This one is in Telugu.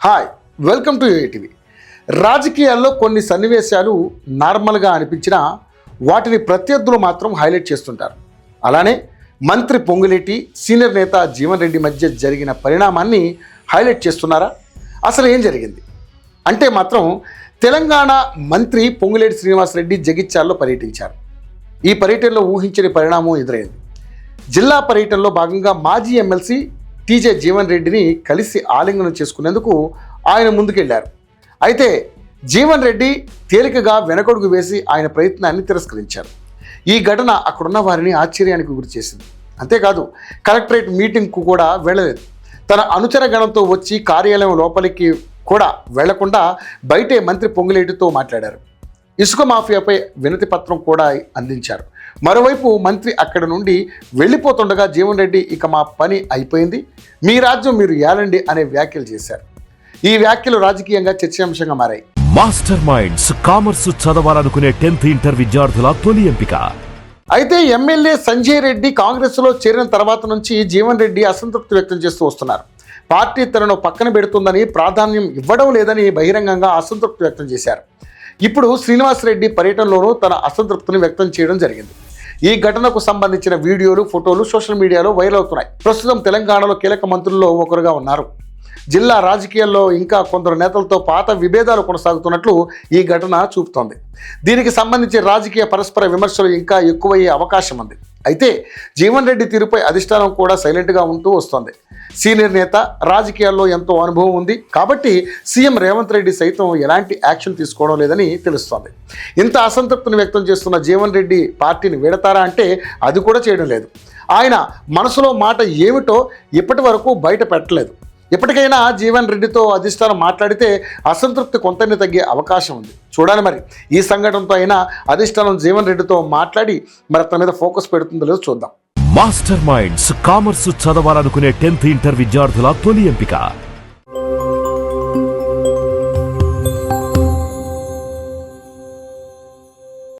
Hi, welcome to ATV. రాజకీయాల్లో కొన్ని సన్నివేశాలు నార్మల్గా అనిపించినా వాటిని ప్రత్యర్థులు మాత్రం హైలైట్ చేస్తుంటారు. అలానే మంత్రి పొంగులేటి సీనియర్ నేత జీవన్ రెడ్డి మధ్య జరిగిన పరిణామాన్ని హైలైట్ చేస్తున్నారా? అసలు ఏం జరిగింది అంటే మాత్రం తెలంగాణ మంత్రి పొంగులేటి శ్రీనివాసరెడ్డి జగిత్యాలలో పర్యటించారు. ఈ పర్యటనలో ఊహించని పరిణామం ఎదురైంది. జిల్లా పర్యటనలో భాగంగా మాజీ ఎమ్మెల్సీ టీజే జీవన్ రెడ్డిని కలిసి ఆలింగనం చేసుకునేందుకు ఆయన ముందుకెళ్లారు. అయితే జీవన్ రెడ్డి తేలికగా వెనకడుగు వేసి ఆయన ప్రయత్నాన్ని తిరస్కరించారు. ఈ ఘటన అక్కడున్న వారిని ఆశ్చర్యానికి గురిచేసింది. అంతేకాదు కలెక్టరేట్ మీటింగ్కు కూడా వెళ్ళలేదు. తన అనుచర గణంతో వచ్చి కార్యాలయం లోపలికి కూడా వెళ్లకుండా బయటే మంత్రి పొంగులేటితో మాట్లాడారు. ఇసుక మాఫియాపై వినతి పత్రం కూడా అందించారు. మరోవైపు మంత్రి అక్కడి నుండి వెళ్ళిపోతుండగా జీవన్ రెడ్డి ఇక మా పని అయిపోయింది, మీ రాజ్యం మీరు ఏలండి అనే వ్యాఖ్యలు చేశారు. ఈ వ్యాఖ్యలు రాజకీయంగా చర్చాంశంగా మారాయి. మాస్టర్ మైండ్స్ కామర్స్ చదవాలనుకునే 10th ఇంటర్ విద్యార్థుల తొలి ఎంపిక. అయితే ఎమ్మెల్యే సంజయ్ రెడ్డి కాంగ్రెస్లో చేరిన తర్వాత నుంచి జీవన్ రెడ్డి అసంతృప్తి వ్యక్తం చేస్తూ వస్తున్నారు. పార్టీ తనను పక్కన పెడుతుందని, ప్రాధాన్యం ఇవ్వడం లేదని బహిరంగంగా అసంతృప్తి వ్యక్తం చేశారు. ఇప్పుడు శ్రీనివాసరెడ్డి పర్యటనలోనూ తన అసంతృప్తిని వ్యక్తం చేయడం జరిగింది. ఈ ఘటనకు సంబంధించిన వీడియోలు, ఫోటోలు సోషల్ మీడియాలో వైరల్ అవుతున్నాయి. ప్రస్తుతం తెలంగాణలో కీలక మంత్రుల్లో ఒకరుగా ఉన్నారు. జిల్లా రాజకీయాల్లో ఇంకా కొందరు నేతలతో పాత విభేదాలు కొనసాగుతున్నట్లు ఈ ఘటన చూపుతోంది. దీనికి సంబంధించి రాజకీయ పరస్పర విమర్శలు ఇంకా ఎక్కువయ్యే అవకాశం ఉంది. అయితే జీవన్ రెడ్డి తీరుపై అధిష్టానం కూడా సైలెంట్గా ఉంటూ వస్తోంది. సీనియర్ నేత, రాజకీయాల్లో ఎంతో అనుభవం ఉంది కాబట్టి సీఎం రేవంత్ రెడ్డి సైతం ఎలాంటి యాక్షన్ తీసుకోవడం లేదని తెలుస్తోంది. ఇంత అసంతృప్తిని వ్యక్తం చేస్తున్న జీవన్ రెడ్డి పార్టీని వీడతారా అంటే అది కూడా చేయడం లేదు. ఆయన మనసులో మాట ఏమిటో ఇప్పటి వరకు బయట పెట్టలేదు. ఇప్పటికైనా జీవన్ రెడ్డితో అధిష్టానం మాట్లాడితే అసంతృప్తి కొంతనే తగ్గే అవకాశం ఉంది. చూడాలి మరి ఈ సంఘటనతో అయినా అధిష్టానం జీవన్ రెడ్డితో మాట్లాడి మరి తన మీద ఫోకస్ పెడుతుందో లేదో చూద్దాం. మాస్టర్ మైండ్స్ కామర్స్ చదవాలనుకునే 10th ఇంటర్ విద్యార్థుల తొలి ఎంపిక.